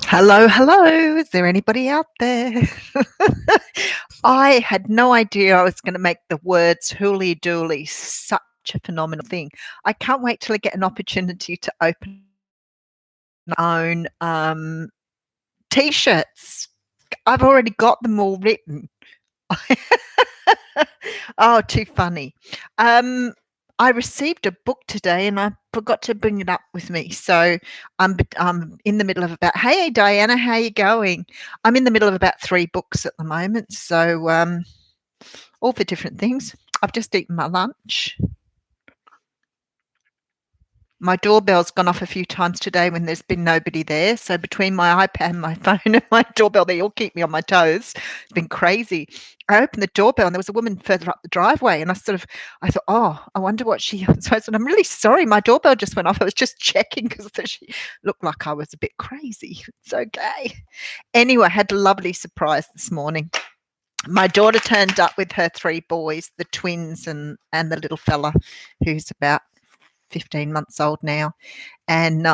Hello, hello. Is there anybody out there? I had no idea I was going to make the words hooly dooly such a phenomenal thing. I can't wait till I get an opportunity to open my own t-shirts. I've already got them all written. Oh, too funny. I received a book today and I forgot to bring it up with me. So I'm in the middle of about, hey, Diana, how you going? I'm in the middle of about 3 books at the moment. So all for different things. I've just eaten my lunch. My doorbell's gone off a few times today when there's been nobody there. So between my iPad and my phone and my doorbell, they all keep me on my toes. It's been crazy. I opened the doorbell and there was a woman further up the driveway, and I thought, oh, I wonder what she. So I said, I'm really sorry, my doorbell just went off. I was just checking because she looked like I was a bit crazy. It's okay. Anyway, I had a lovely surprise this morning. My daughter turned up with her 3 boys, the twins and the little fella who's about 15 months old now, and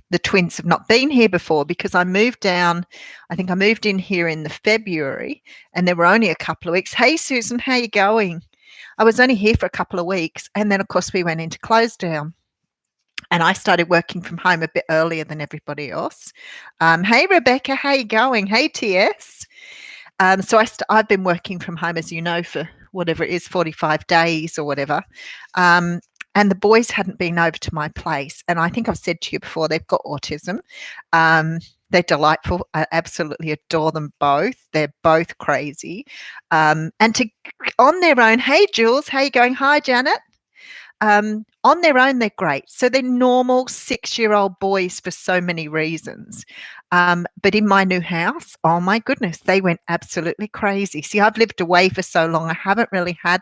the twins have not been here before because I moved down. I think I moved in here in the February, and there were only a couple of weeks. Hey, Susan, how you going? I was only here for a couple of weeks, and then of course we went into close down, and I started working from home a bit earlier than everybody else. Hey, Rebecca, how you going? Hey, TS. So I've been working from home, as you know, for whatever it is, 45 days or whatever. And the boys hadn't been over to my place. And I think I've said to you before, they've got autism. They're delightful. I absolutely adore them both. They're both crazy. And on their own, hey, Jules, how you going? Hi, Janet. On their own, they're great. So they're normal 6-year-old boys for so many reasons. But in my new house, oh my goodness, they went absolutely crazy. See, I've lived away for so long, I haven't really had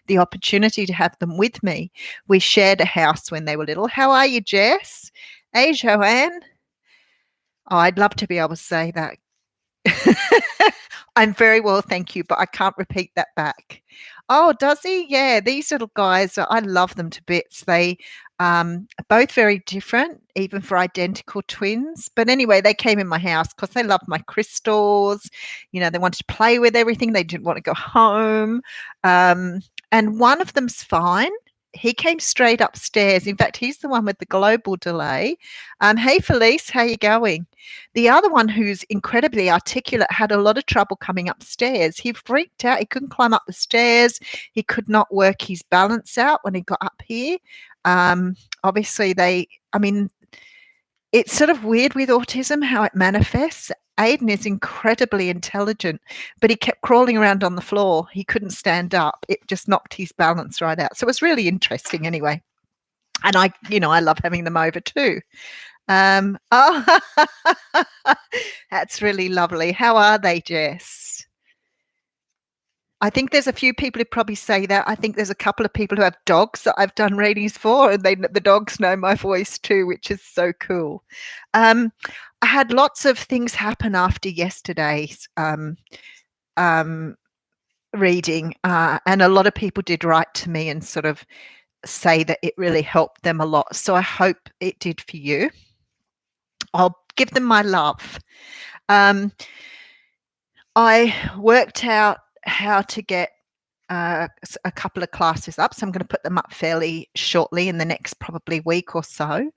the opportunity to have them with me. We shared a house when they were little. How are you, Jess? Hey, Joanne. Oh, I'd love to be able to say that. I'm very well, thank you, but I can't repeat that back. Oh, does he? Yeah, these little guys, I love them to bits. They are both very different, even for identical twins. But anyway, they came in my house because they loved my crystals. You know, they wanted to play with everything. They didn't want to go home. And one of them's fine. He came straight upstairs. In fact, he's the one with the global delay. Hey, Felice, how you going? The other one, who's incredibly articulate, had a lot of trouble coming upstairs. He freaked out. He couldn't climb up the stairs. He could not work his balance out when he got up here. Obviously, it's sort of weird with autism how it manifests. Aiden is incredibly intelligent, but he kept crawling around on the floor. He couldn't stand up. It just knocked his balance right out. So it was really interesting anyway. And I love having them over too. Oh, that's really lovely. How are they, Jess? I think there's a few people who probably say that. I think there's a couple of people who have dogs that I've done readings for, and the dogs know my voice too, which is so cool. I had lots of things happen after yesterday's reading, and a lot of people did write to me and sort of say that it really helped them a lot. So I hope it did for you. I'll give them my love. I worked out how to get a couple of classes up, so I'm going to put them up fairly shortly in the next probably week or so.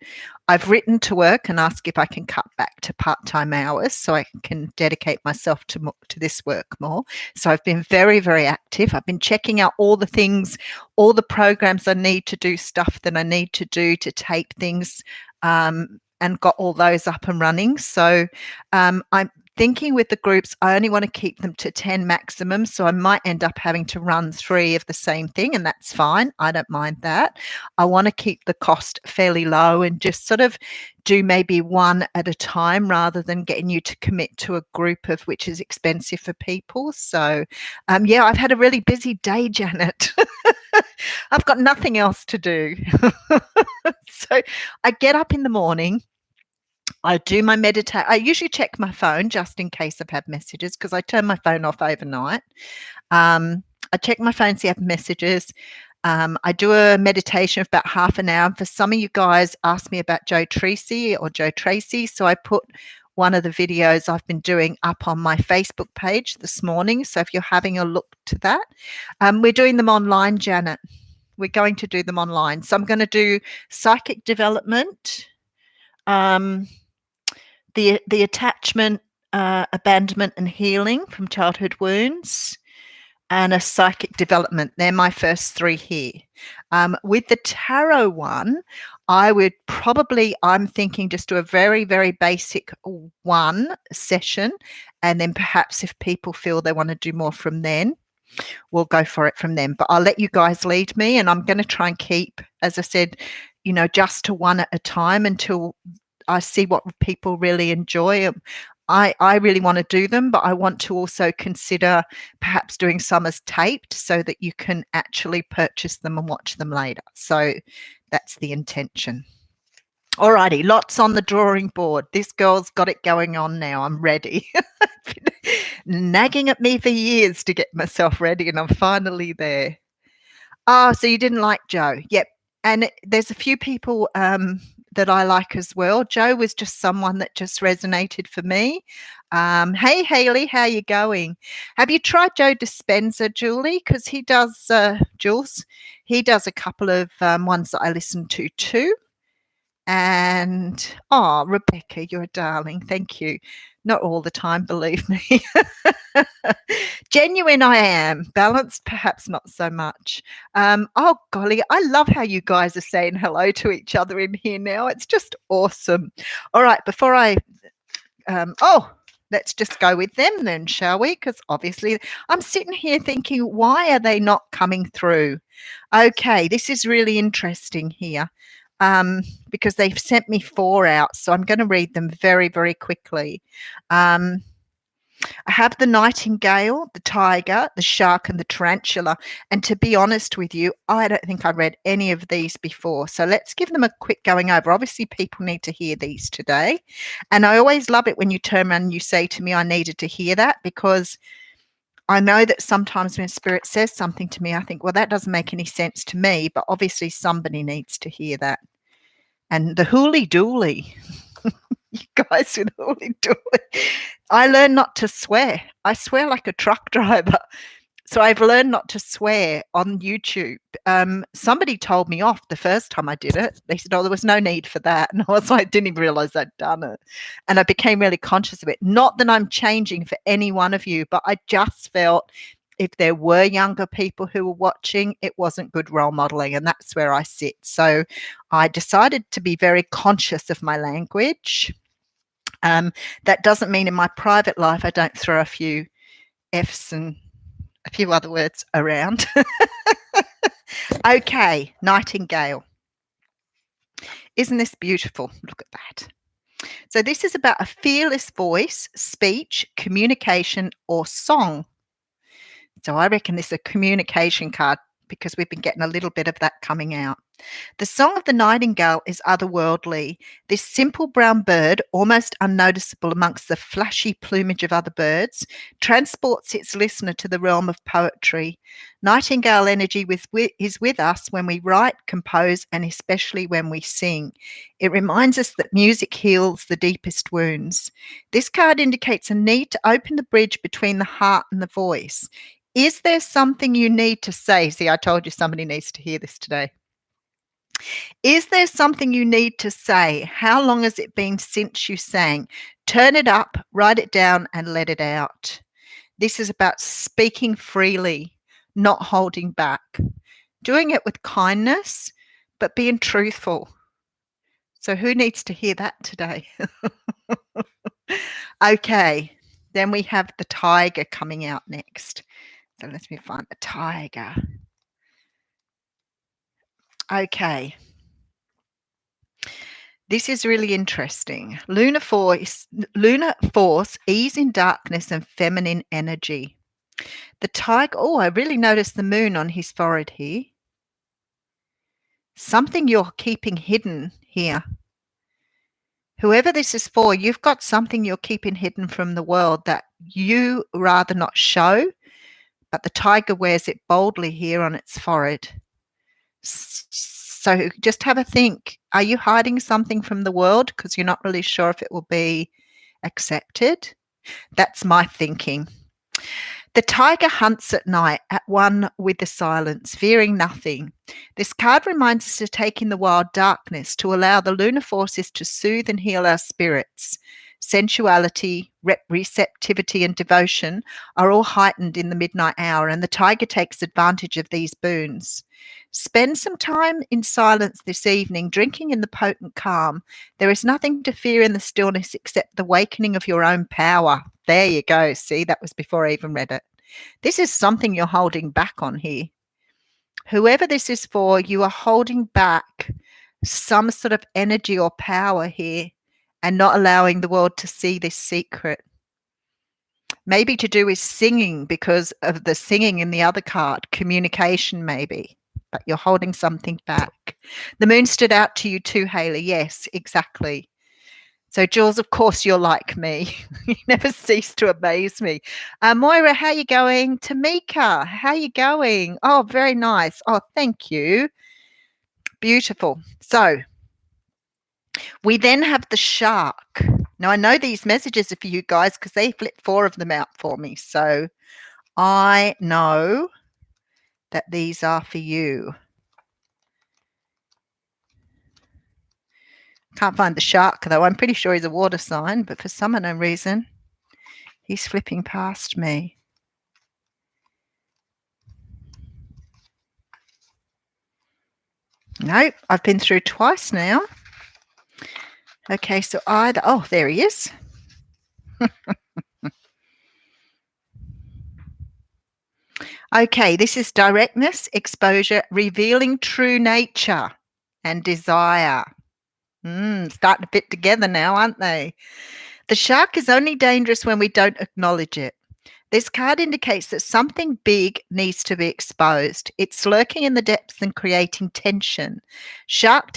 I've written to work and asked if I can cut back to part-time hours so I can dedicate myself to this work more. So I've been very, very active. I've been checking out all the things, all the programs I need to do, stuff that I need to do to tape things, and got all those up and running. So I'm thinking with the groups, I only want to keep them to 10 maximum. So I might end up having to run 3 of the same thing, and that's fine. I don't mind that. I want to keep the cost fairly low and just sort of do maybe 1 at a time rather than getting you to commit to a group of which is expensive for people. So yeah, I've had a really busy day, Janet. I've got nothing else to do. So I get up in the morning. I do my meditate. I usually check my phone just in case I've had messages because I turn my phone off overnight. I check my phone, see if I have messages. I do a meditation of about half an hour. For some of you guys asked me about Joe Tracy. So I put one of the videos I've been doing up on my Facebook page this morning. So if you're having a look to that, we're doing them online, Janet. We're going to do them online. So I'm going to do psychic development, the attachment, abandonment and healing from childhood wounds, and a psychic development. They're my first three here. With the tarot one, I'm thinking just do a very, very basic one session. And then perhaps if people feel they want to do more from then, we'll go for it from them. But I'll let you guys lead me. And I'm going to try and keep, as I said, just to one at a time until I see what people really enjoy. I really want to do them, but I want to also consider perhaps doing some as taped so that you can actually purchase them and watch them later. So that's the intention. Alrighty, lots on the drawing board. This girl's got it going on now. I'm ready. Nagging at me for years to get myself ready, and I'm finally there. Oh, so you didn't like Joe? Yep. And there's a few people that I like as well. Joe was just someone that just resonated for me. Hey, Haley, how you going? Have you tried Joe Dispenza, Julie? Because he does, Jules, he does a couple of ones that I listen to too. And, oh, Rebecca, you're a darling. Thank you. Not all the time, believe me. Genuine I am. Balanced, perhaps not so much. Oh, golly, I love how you guys are saying hello to each other in here now. It's just awesome. All right, before I... let's just go with them then, shall we? Because obviously I'm sitting here thinking, why are they not coming through? Okay, this is really interesting here. Because they've sent me 4 out, so I'm going to read them very, very quickly. I have the nightingale, the tiger, the shark, and the tarantula. And to be honest with you, I don't think I read any of these before. So let's give them a quick going over. Obviously, people need to hear these today. And I always love it when you turn around and you say to me, I needed to hear that, because I know that sometimes when Spirit says something to me, I think, well, that doesn't make any sense to me, but obviously somebody needs to hear that. And the hooly dooly, you guys with hooly dooly. I learned not to swear. I swear like a truck driver. So I've learned not to swear on YouTube. Somebody told me off the first time I did it. They said, oh, there was no need for that. And I was like, didn't even realize I'd done it. And I became really conscious of it. Not that I'm changing for any one of you, but I just felt if there were younger people who were watching, it wasn't good role modeling. And that's where I sit. So I decided to be very conscious of my language. That doesn't mean in my private life I don't throw a few F's and a few other words around. Okay, nightingale. Isn't this beautiful? Look at that. So this is about a fearless voice, speech, communication, or song. So I reckon this is a communication card because we've been getting a little bit of that coming out. The song of the nightingale is otherworldly. This simple brown bird, almost unnoticeable amongst the flashy plumage of other birds, transports its listener to the realm of poetry. Nightingale energy is with us when we write, compose, and especially when we sing. It reminds us that music heals the deepest wounds. This card indicates a need to open the bridge between the heart and the voice. Is there something you need to say? See, I told you somebody needs to hear this today. Is there something you need to say? How long has it been since you sang? Turn it up, write it down, and let it out. This is about speaking freely, not holding back, doing it with kindness, but being truthful. So who needs to hear that today? Okay, then we have the tiger coming out next. So let me find the tiger. Okay. This is really interesting. Lunar force, ease in darkness and feminine energy. The tiger, oh, I really noticed the moon on his forehead here. Something you're keeping hidden here. Whoever this is for, you've got something you're keeping hidden from the world that you rather not show, but the tiger wears it boldly here on its forehead. So just have a think. Are you hiding something from the world because you're not really sure if it will be accepted. That's my thinking. The tiger hunts at night, at one with the silence, fearing nothing. This card reminds us to take in the wild darkness, to allow the lunar forces to soothe and heal our spirits. Sensuality, receptivity, and devotion are all heightened in the midnight hour, and the tiger takes advantage of these boons. Spend some time in silence this evening, drinking in the potent calm. There is nothing to fear in the stillness except the awakening of your own power. There you go. See, that was before I even read it. This is something you're holding back on here. Whoever this is for, you are holding back some sort of energy or power here and not allowing the world to see this secret. Maybe to do with singing because of the singing in the other card, communication maybe, but you're holding something back. The moon stood out to you too, Hayley. Yes, exactly. So, Jules, of course, you're like me. You never cease to amaze me. Moira, how you going? Tamika, how you going? Oh, very nice. Oh, thank you. Beautiful. So, we then have the shark. Now, I know these messages are for you guys because they flipped 4 of them out for me. So, I know that these are for you. Can't find the shark, though. I'm pretty sure he's a water sign, but for some unknown reason, he's flipping past me. Nope, I've been through twice now. Okay, so either, oh, there he is. Okay, this is directness, exposure, revealing true nature and desire. Starting to fit together now, aren't they? The shark is only dangerous when we don't acknowledge it. This card indicates that something big needs to be exposed. It's lurking in the depths and creating tension. Shark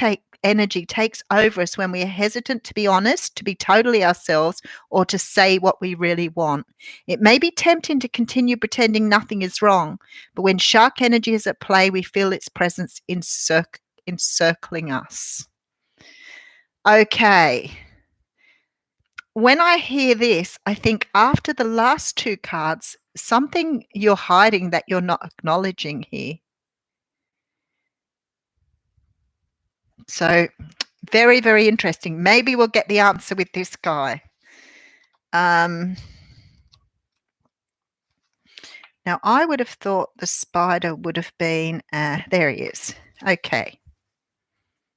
energy takes over us when we are hesitant to be honest, to be totally ourselves, or to say what we really want. It may be tempting to continue pretending nothing is wrong, but when shark energy is at play, we feel its presence encircling us. Okay. When I hear this, I think after the last 2 cards, something you're hiding that you're not acknowledging here. So, very, very interesting. Maybe we'll get the answer with this guy. Now, I would have thought the spider would have been, there he is. Okay.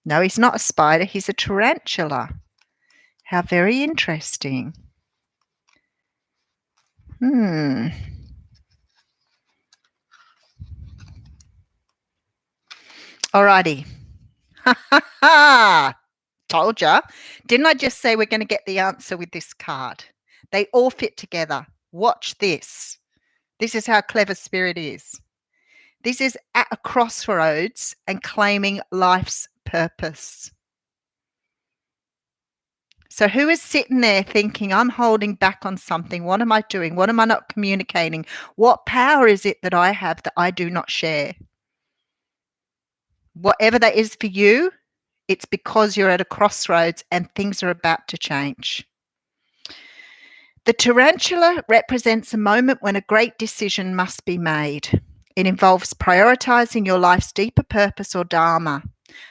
No, he's not a spider. He's a tarantula. How very interesting. Alrighty. Ha ha ha! Told ya. Didn't I just say we're going to get the answer with this card? They all fit together. Watch this. This is how clever Spirit is. This is at a crossroads and claiming life's purpose. So who is sitting there thinking, I'm holding back on something? What am I doing? What am I not communicating? What power is it that I have that I do not share? Whatever that is for you, it's because you're at a crossroads and things are about to change. The tarantula represents a moment when a great decision must be made. It involves prioritizing your life's deeper purpose or dharma.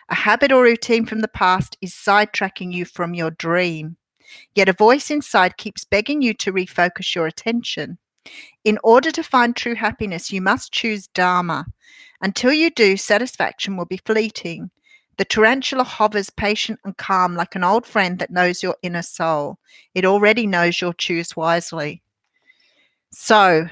A habit or routine from the past is sidetracking you from your dream. Yet a voice inside keeps begging you to refocus your attention. In order to find true happiness, you must choose dharma. Until you do, satisfaction will be fleeting. The tarantula hovers patient and calm like an old friend that knows your inner soul. It already knows you'll choose wisely. So,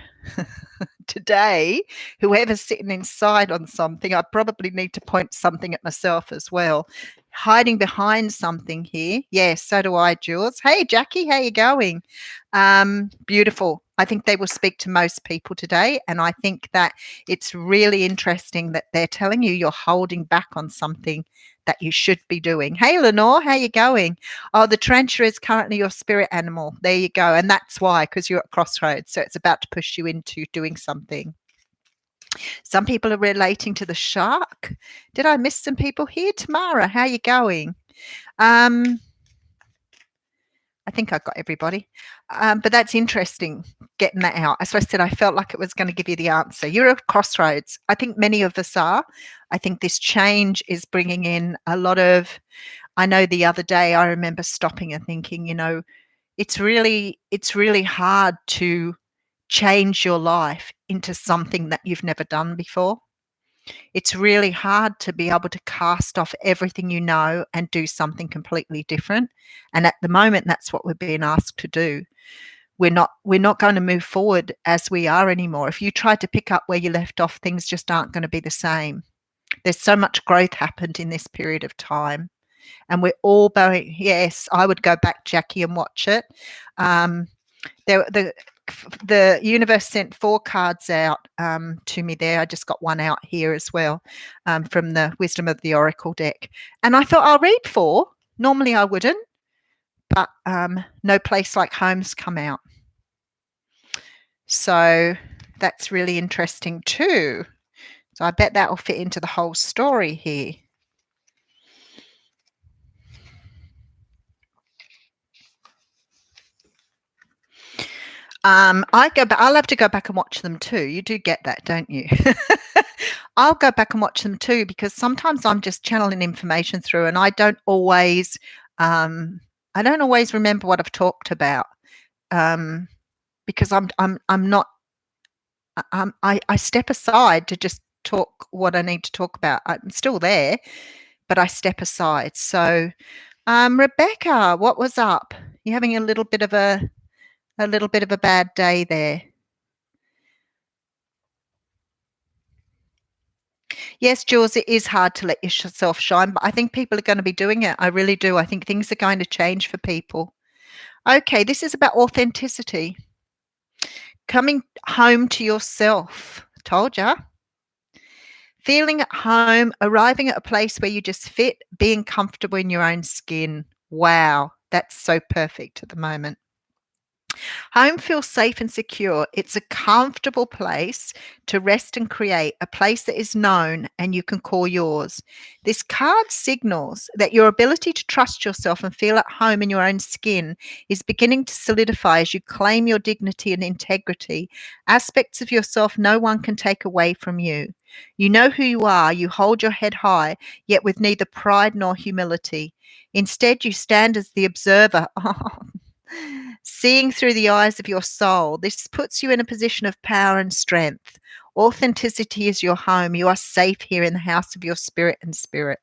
today, whoever's sitting inside on something, I probably need to point something at myself as well. Hiding behind something here. Yes, so do I, Jules. Hey, Jackie, how you going? Beautiful. I think they will speak to most people today, and I think that it's really interesting that they're telling you you're holding back on something that you should be doing. Hey, Lenore, how you going? Oh, the tarantula is currently your spirit animal. There you go. And that's why, because you're at crossroads. So it's about to push you into doing something. Some people are relating to the shark. Did I miss some people here? Tamara, how you going? I think I got everybody. But that's interesting, getting that out. As I said, I felt like it was going to give you the answer. You're at a crossroads. I think many of us are. I think this change is bringing in a lot of, I know the other day I remember stopping and thinking, it's really hard to change your life into something that you've never done before. It's really hard to be able to cast off everything you know and do something completely different. And at the moment, that's what we're being asked to do. We're not going to move forward as we are anymore. If you try to pick up where you left off, things just aren't going to be the same. There's so much growth happened in this period of time. And we're all going, yes, I would go back, Jackie, and watch it. The universe sent 4 cards out to me there. I just got one out here as well, from the Wisdom of the Oracle deck. And I thought I'll read 4. Normally I wouldn't, but No Place Like Home's come out. So that's really interesting too. So I bet that will fit into the whole story here. I'll have to go back and watch them too. You do get that, don't you? I'll go back and watch them too, because sometimes I'm just channeling information through, and I don't always remember what I've talked about, because I'm not. I step aside to just talk what I need to talk about. I'm still there, but I step aside. So, Rebecca, what was up? You're having a little bit of a bad day there. Yes, Jules, it is hard to let yourself shine, but I think people are going to be doing it. I really do. I think things are going to change for people. Okay, this is about authenticity. Coming home to yourself. Told ya. Feeling at home, arriving at a place where you just fit, being comfortable in your own skin. Wow, that's so perfect at the moment. Home feels safe and secure. It's a comfortable place to rest and create, a place that is known and you can call yours. This card signals that your ability to trust yourself and feel at home in your own skin is beginning to solidify as you claim your dignity and integrity, aspects of yourself no one can take away from you. You know who you are, you hold your head high, yet with neither pride nor humility. Instead, you stand as the observer. Seeing through the eyes of your soul, this puts you in a position of power and strength. Authenticity is your home. You are safe here in the house of your spirit and spirit.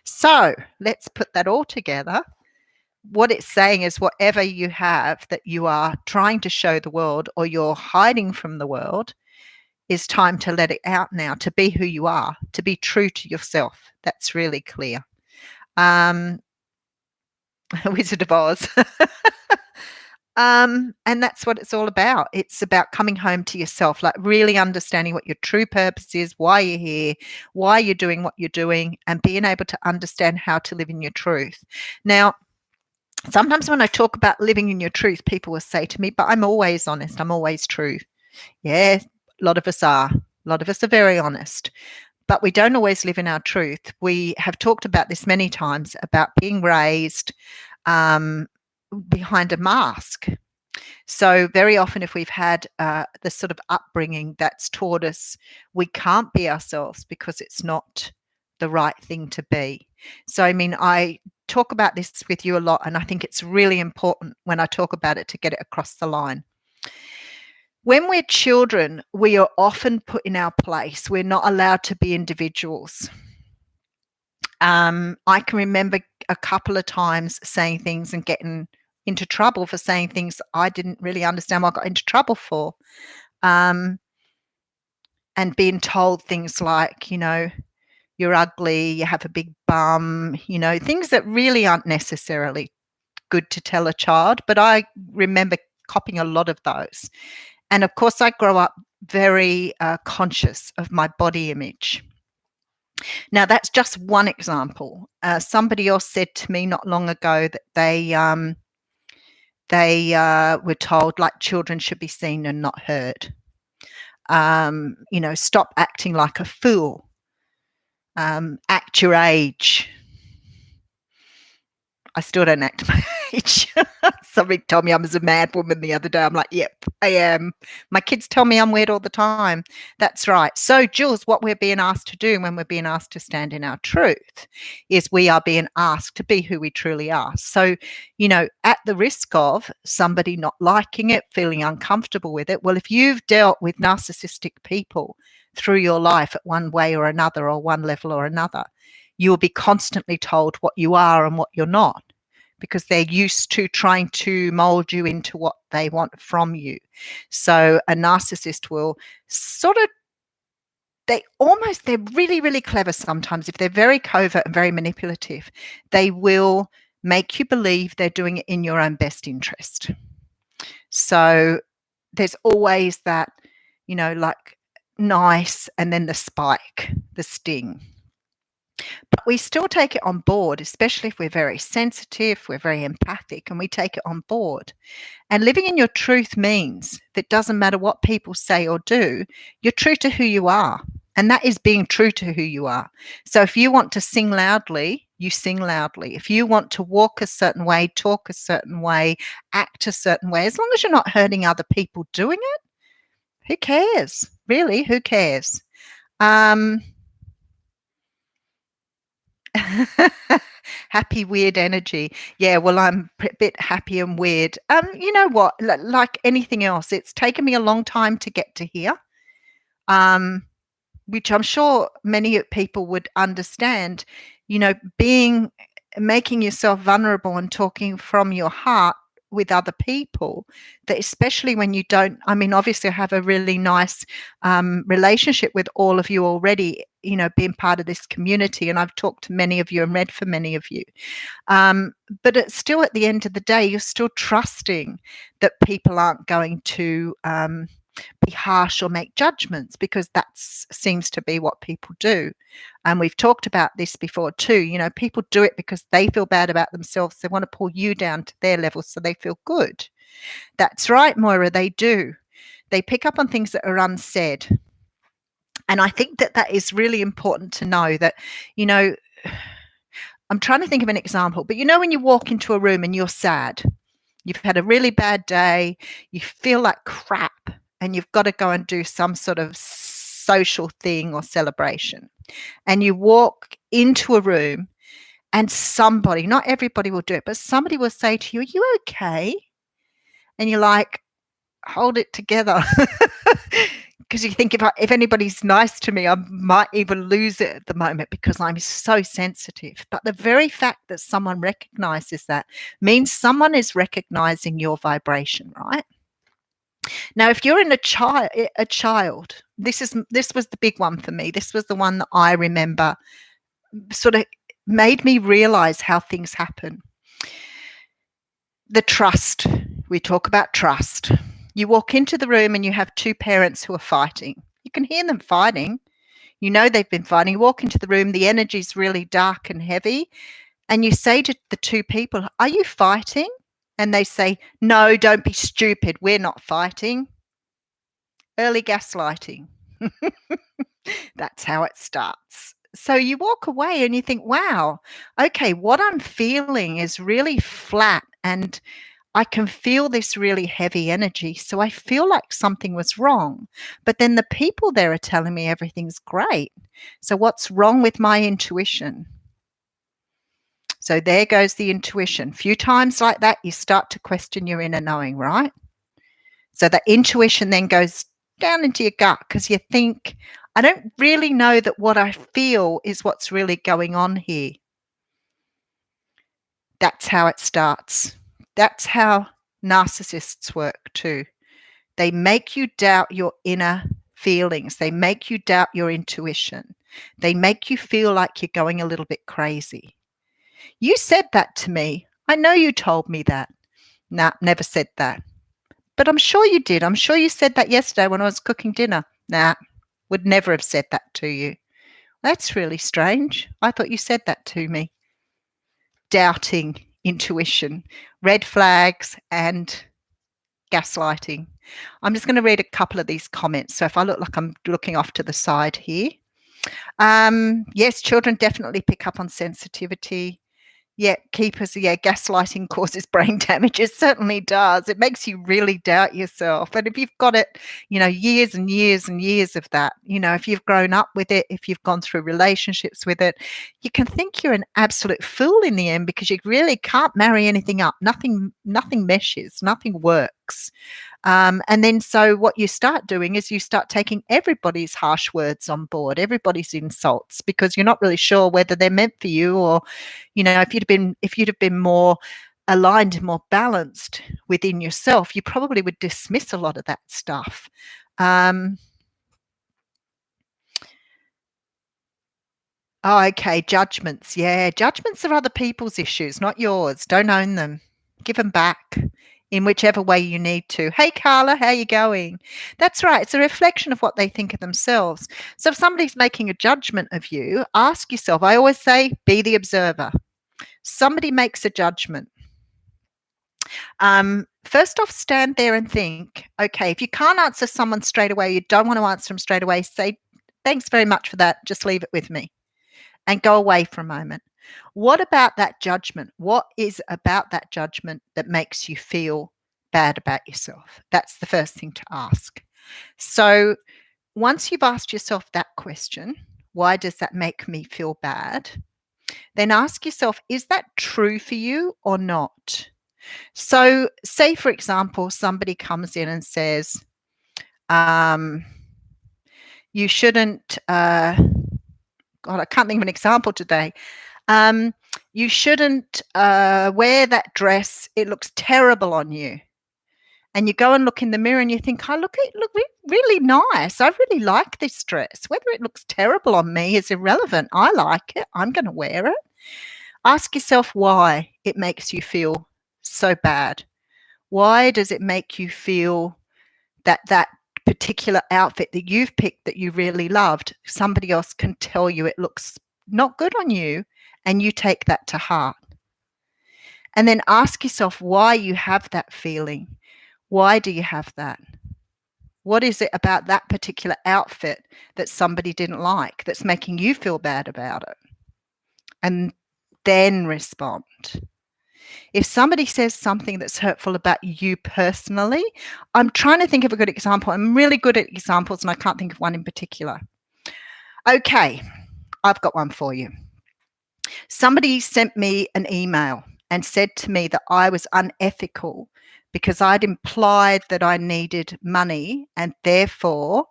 So let's put that all together. What it's saying is whatever you have that you are trying to show the world or you're hiding from the world, is time to let it out now, to be who you are, to be true to yourself. That's really clear. Wizard of Oz. And that's what it's all about. It's about coming home to yourself, like really understanding what your true purpose is, why you're here, why you're doing what you're doing, and being able to understand how to live in your truth. Now, sometimes when I talk about living in your truth, people will say to me, but I'm always honest, I'm always true. Yeah, a lot of us are. A lot of us are very honest. But we don't always live in our truth. We have talked about this many times, about being raised behind a mask. So very often if we've had the sort of upbringing that's taught us we can't be ourselves because it's not the right thing to be. So, I mean, I talk about this with you a lot, and I think it's really important when I talk about it to get it across the line. When we're children, we are often put in our place. We're not allowed to be individuals. I can remember a couple of times saying things and getting into trouble for saying things I didn't really understand what I got into trouble for. And being told things like, you're ugly, you have a big bum, things that really aren't necessarily good to tell a child. But I remember copying a lot of those. And of course, I grow up very conscious of my body image. Now, that's just one example. Somebody else said to me not long ago that they were told like children should be seen and not heard. Stop acting like a fool. Act your age. I still don't act my age. Somebody told me I was a mad woman the other day. I'm like, yep, I am. My kids tell me I'm weird all the time. That's right. So, Jules, what we're being asked to do when we're being asked to stand in our truth is we are being asked to be who we truly are. So, at the risk of somebody not liking it, feeling uncomfortable with it, well, if you've dealt with narcissistic people through your life at one way or another, or one level or another, you will be constantly told what you are and what you're not, because they're used to trying to mold you into what they want from you. So a narcissist will sort of, they're really, really clever sometimes. If they're very covert and very manipulative, they will make you believe they're doing it in your own best interest. So there's always that, like nice, and then the spike, the sting. But we still take it on board, especially if we're very sensitive, we're very empathic, and we take it on board. And living in your truth means that it doesn't matter what people say or do, you're true to who you are. And that is being true to who you are. So if you want to sing loudly, you sing loudly. If you want to walk a certain way, talk a certain way, act a certain way, as long as you're not hurting other people doing it, who cares? Really, who cares? Happy, weird energy. Yeah, well, I'm a bit happy and weird. You know what? Like anything else, it's taken me a long time to get to here, which I'm sure many people would understand. Making yourself vulnerable and talking from your heart with other people, that especially when you don't, obviously I have a really nice relationship with all of you already, being part of this community, and I've talked to many of you and read for many of you. But it's still, at the end of the day, you're still trusting that people aren't going to be harsh or make judgments, because that seems to be what people do. And we've talked about this before too. People do it because they feel bad about themselves. They want to pull you down to their level so they feel good. That's right, Moira, they do. They pick up on things that are unsaid. And I think that is really important to know that, I'm trying to think of an example, but when you walk into a room and you're sad, you've had a really bad day, you feel like crap, and you've got to go and do some sort of social thing or celebration. And you walk into a room and somebody, not everybody will do it, but somebody will say to you, "Are you okay?" And you're like, hold it together. Because you think, if anybody's nice to me, I might even lose it at the moment because I'm so sensitive. But the very fact that someone recognizes that means someone is recognizing your vibration, right? Now, if you're a child, this was the big one for me. This was the one that I remember sort of made me realize how things happen. The trust. We talk about trust. You walk into the room and you have two parents who are fighting. You can hear them fighting. They've been fighting. You walk into the room, the energy's really dark and heavy, and you say to the two people, "Are you fighting?" And they say, "No, don't be stupid. We're not fighting." Early gaslighting. That's how it starts. So you walk away and you think, wow, okay, what I'm feeling is really flat, and I can feel this really heavy energy. So I feel like something was wrong. But then the people there are telling me everything's great. So what's wrong with my intuition? So there goes the intuition. A few times like that, you start to question your inner knowing, right? So the intuition then goes down into your gut, because you think, I don't really know that what I feel is what's really going on here. That's how it starts. That's how narcissists work too. They make you doubt your inner feelings. They make you doubt your intuition. They make you feel like you're going a little bit crazy. You said that to me. I know you told me that. Nah, never said that. But I'm sure you did. I'm sure you said that yesterday when I was cooking dinner. Nah, would never have said that to you. That's really strange. I thought you said that to me. Doubting intuition, red flags, and gaslighting. I'm just going to read a couple of these comments. So if I look like I'm looking off to the side here. Yes, children definitely pick up on sensitivity. Yeah, gaslighting causes brain damage. It certainly does. It makes you really doubt yourself. And if you've got it, years and years and years of that, if you've grown up with it, if you've gone through relationships with it, you can think you're an absolute fool in the end because you really can't marry anything up. Nothing meshes, nothing works. And then so what you start doing is you start taking everybody's harsh words on board, everybody's insults, because you're not really sure whether they're meant for you, or, if you'd have been more aligned, more balanced within yourself, you probably would dismiss a lot of that stuff. Um, oh, okay, judgments. Yeah, judgments are other people's issues, not yours. Don't own them. Give them back in whichever way you need to. Hey, Carla, how you going? That's right. It's a reflection of what they think of themselves. So if somebody's making a judgment of you, ask yourself. I always say, be the observer. Somebody makes a judgment. First off, stand there and think, okay, if you can't answer someone straight away, you don't want to answer them straight away, say, thanks very much for that. Just leave it with me and go away for a moment. What about that judgment? What is about that judgment that makes you feel bad about yourself? That's the first thing to ask. So once you've asked yourself that question, why does that make me feel bad? Then ask yourself, is that true for you or not? So, say, for example, somebody comes in and says, you shouldn't, God, I can't think of an example today. You shouldn't wear that dress. It looks terrible on you. And you go and look in the mirror and you think, oh, look really nice. I really like this dress. Whether it looks terrible on me is irrelevant. I like it. I'm going to wear it. Ask yourself why it makes you feel so bad. Why does it make you feel that particular outfit that you've picked that you really loved, somebody else can tell you it looks not good on you, and you take that to heart? And then ask yourself why you have that feeling. Why do you have that? What is it about that particular outfit that somebody didn't like that's making you feel bad about it? And then respond. If somebody says something that's hurtful about you personally, I'm trying to think of a good example. I'm really good at examples and I can't think of one in particular. Okay, I've got one for you. Somebody sent me an email and said to me that I was unethical because I'd implied that I needed money and therefore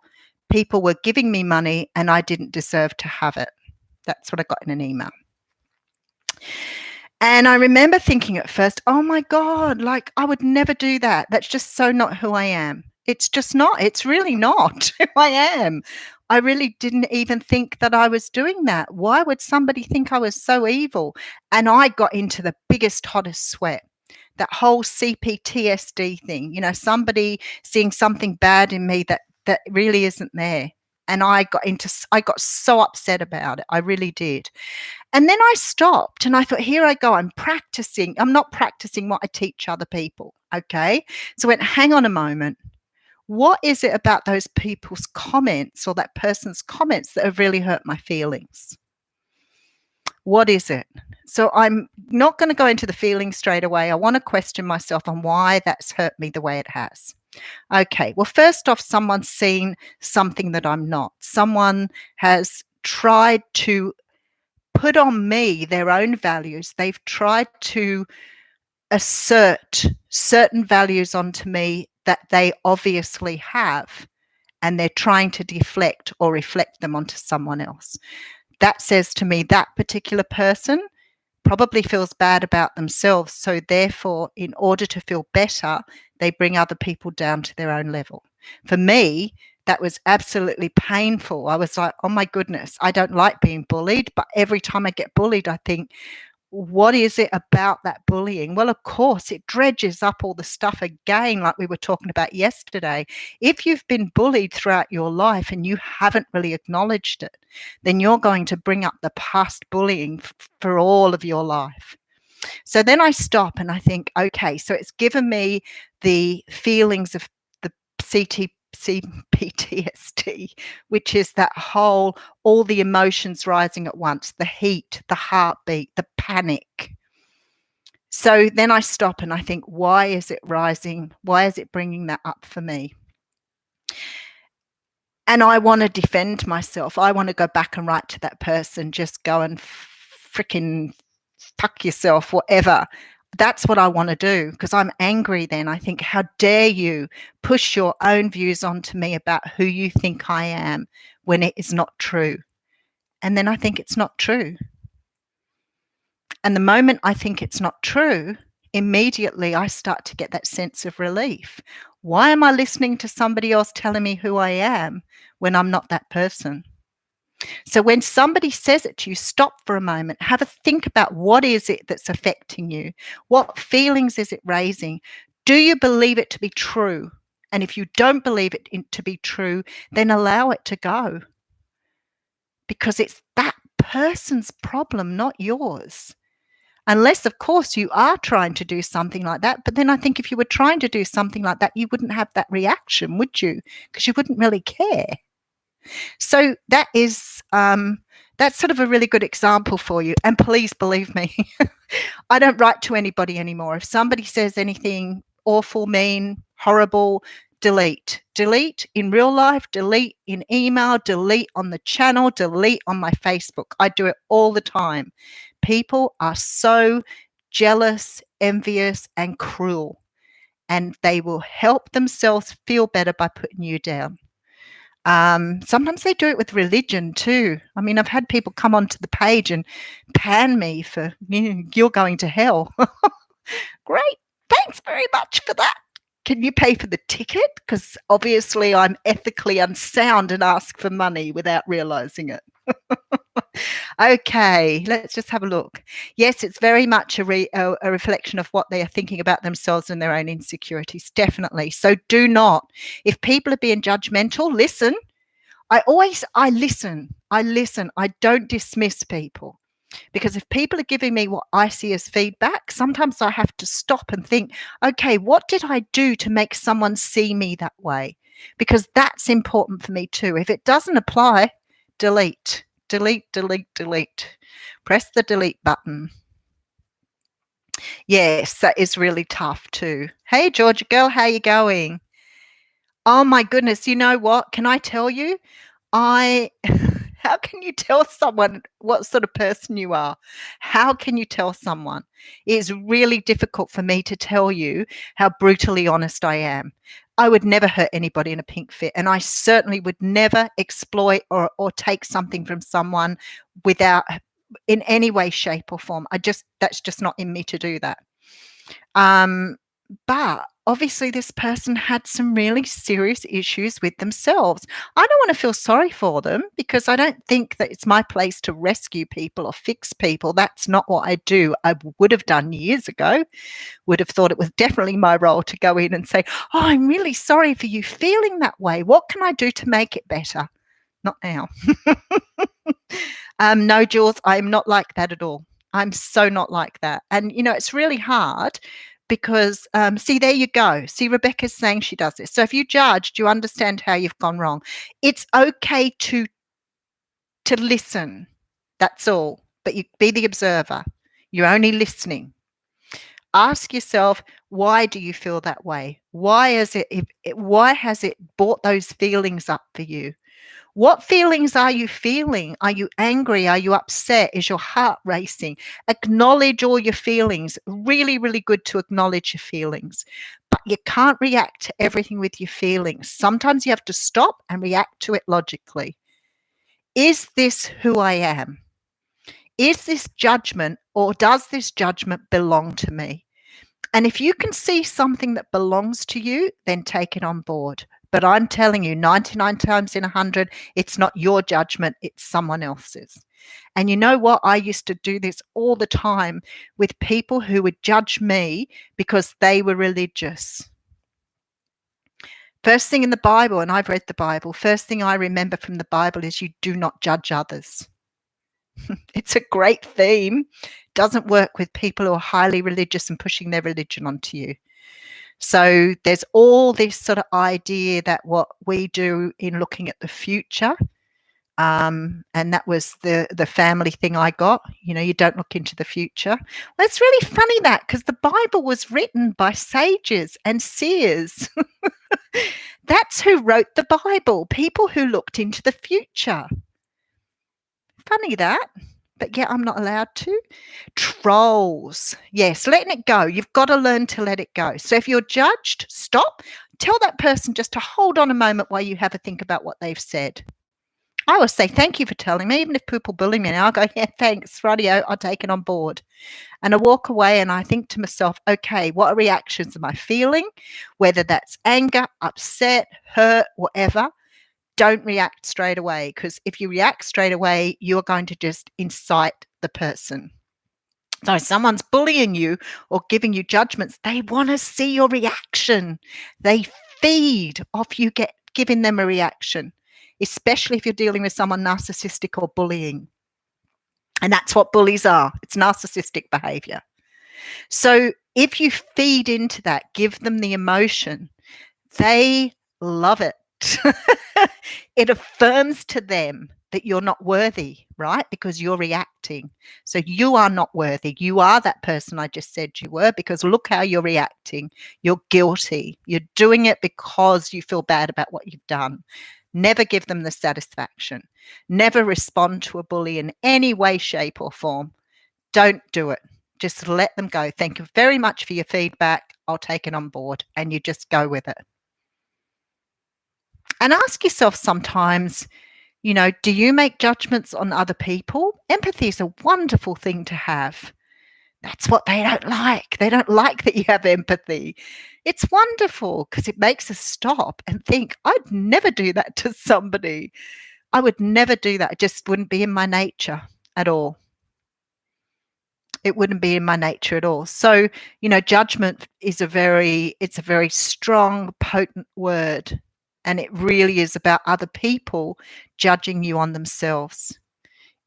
people were giving me money and I didn't deserve to have it. That's what I got in an email. And I remember thinking at first, oh my God, like I would never do that. That's just so not who I am. It's just not. It's really not who I am. I really didn't even think that I was doing that. Why would somebody think I was so evil? And I got into the biggest, hottest sweat. That whole CPTSD thing, somebody seeing something bad in me that really isn't there. And I got so upset about it. I really did. And then I stopped and I thought, here I go. I'm practicing. I'm not practicing what I teach other people. Okay. So I went, hang on a moment. What is it about those people's comments or that person's comments that have really hurt my feelings? What is it? So I'm not going to go into the feelings straight away. I want to question myself on why that's hurt me the way it has. Okay. Well, first off, someone's seen something that I'm not. Someone has tried to put on me their own values. They've tried to assert certain values onto me that they obviously have, and they're trying to deflect or reflect them onto someone else. That says to me that particular person probably feels bad about themselves. So therefore, in order to feel better, they bring other people down to their own level. For me, that was absolutely painful. I was like, oh my goodness, I don't like being bullied. But every time I get bullied, I think, what is it about that bullying? Well, of course, it dredges up all the stuff again, like we were talking about yesterday. If you've been bullied throughout your life and you haven't really acknowledged it, then you're going to bring up the past bullying for all of your life. So then I stop and I think, okay, so it's given me the feelings of the CPTSD, which is that whole, all the emotions rising at once, the heat, the heartbeat, the panic. So then I stop and I think, why is it rising? Why is it bringing that up for me? And I want to defend myself. I want to go back and write to that person, just go and freaking fuck yourself, whatever. That's what I want to do, because I'm angry then. I think, how dare you push your own views onto me about who you think I am when it is not true. And then I think it's not true. And the moment I think it's not true, immediately I start to get that sense of relief. Why am I listening to somebody else telling me who I am when I'm not that person? So when somebody says it to you, stop for a moment, have a think about, what is it that's affecting you? What feelings is it raising? Do you believe it to be true? And if you don't believe it to be true, then allow it to go. Because it's that person's problem, not yours. Unless, of course, you are trying to do something like that. But then I think if you were trying to do something like that, you wouldn't have that reaction, would you? Because you wouldn't really care. So that is that's sort of a really good example for you. And please believe me, I don't write to anybody anymore. If somebody says anything awful, mean, horrible, delete. Delete in real life, delete in email, delete on the channel, delete on my Facebook. I do it all the time. People are so jealous, envious, and cruel, and they will help themselves feel better by putting you down. Sometimes they do it with religion too. I mean, I've had people come onto the page and pan me for, you're going to hell. Great. Thanks very much for that. Can you pay for the ticket? Because obviously I'm ethically unsound and ask for money without realizing it. Okay, let's just have a look. Yes, it's very much a reflection of what they are thinking about themselves and their own insecurities, definitely. So do not, if people are being judgmental, listen. I listen. I don't dismiss people. Because if people are giving me what I see as feedback, sometimes I have to stop and think, okay, what did I do to make someone see me that way? Because that's important for me too. If it doesn't apply, delete. Delete, delete, delete. Press the delete button. Yes, that is really tough too. Hey, Georgia girl, how you going? Oh my goodness, you know what? Can I tell you? How can you tell someone what sort of person you are? How can you tell someone? It's really difficult for me to tell you how brutally honest I am. I would never hurt anybody in a pink fit, and I certainly would never exploit or take something from someone without, in any way, shape, or form. That's just not in me to do that. But obviously this person had some really serious issues with themselves. I don't want to feel sorry for them, because I don't think that it's my place to rescue people or fix people. That's not what I do. I would have done years ago, would have thought it was definitely my role to go in and say, oh, I'm really sorry for you feeling that way. What can I do to make it better? Not now. No, Jules, I'm not like that at all. I'm so not like that. And, it's really hard because, see, there you go. See, Rebecca's saying she does this. So if you judge, do you understand how you've gone wrong? It's okay to listen. That's all. But you be the observer. You're only listening. Ask yourself, why do you feel that way? Why has it brought those feelings up for you? What feelings are you feeling? Are you angry? Are you upset? Is your heart racing? Acknowledge all your feelings. Really, really good to acknowledge your feelings. But you can't react to everything with your feelings. Sometimes you have to stop and react to it logically. Is this who I am? Is this judgment, or does this judgment belong to me? And if you can see something that belongs to you, then take it on board. But I'm telling you, 99 times in 100, it's not your judgment, it's someone else's. And you know what? I used to do this all the time with people who would judge me because they were religious. First thing in the Bible, and I've read the Bible, first thing I remember from the Bible is you do not judge others. It's a great theme. Doesn't work with people who are highly religious and pushing their religion onto you. So there's all this sort of idea that what we do in looking at the future, And that was the family thing I got. You don't look into the future. Well, it's really funny that because the Bible was written by sages and seers. That's who wrote the Bible, people who looked into the future. Funny that. But yeah, I'm not allowed to. Trolls. Yes, letting it go. You've got to learn to let it go. So if you're judged, stop. Tell that person just to hold on a moment while you have a think about what they've said. I always say, thank you for telling me. Even if people bully me now, I go, yeah, thanks, rightio, I'll take it on board. And I walk away and I think to myself, okay, what reactions am I feeling? Whether that's anger, upset, hurt, whatever. Don't react straight away, because if you react straight away, you're going to just incite the person. So if someone's bullying you or giving you judgments, they want to see your reaction. They feed off you giving them a reaction, especially if you're dealing with someone narcissistic or bullying. And that's what bullies are. It's narcissistic behavior. So if you feed into that, give them the emotion, they love it. It affirms to them that you're not worthy, right? Because you're reacting. So you are not worthy. You are that person I just said you were, because look how you're reacting. You're guilty. You're doing it because you feel bad about what you've done. Never give them the satisfaction. Never respond to a bully in any way, shape, or form. Don't do it. Just let them go. Thank you very much for your feedback. I'll take it on board. And you just go with it. And ask yourself sometimes, do you make judgments on other people? Empathy is a wonderful thing to have. That's what they don't like. They don't like that you have empathy. It's wonderful because it makes us stop and think, I'd never do that to somebody. I would never do that. It just wouldn't be in my nature at all. It wouldn't be in my nature at all. So, judgment is a very strong, potent word. And it really is about other people judging you on themselves.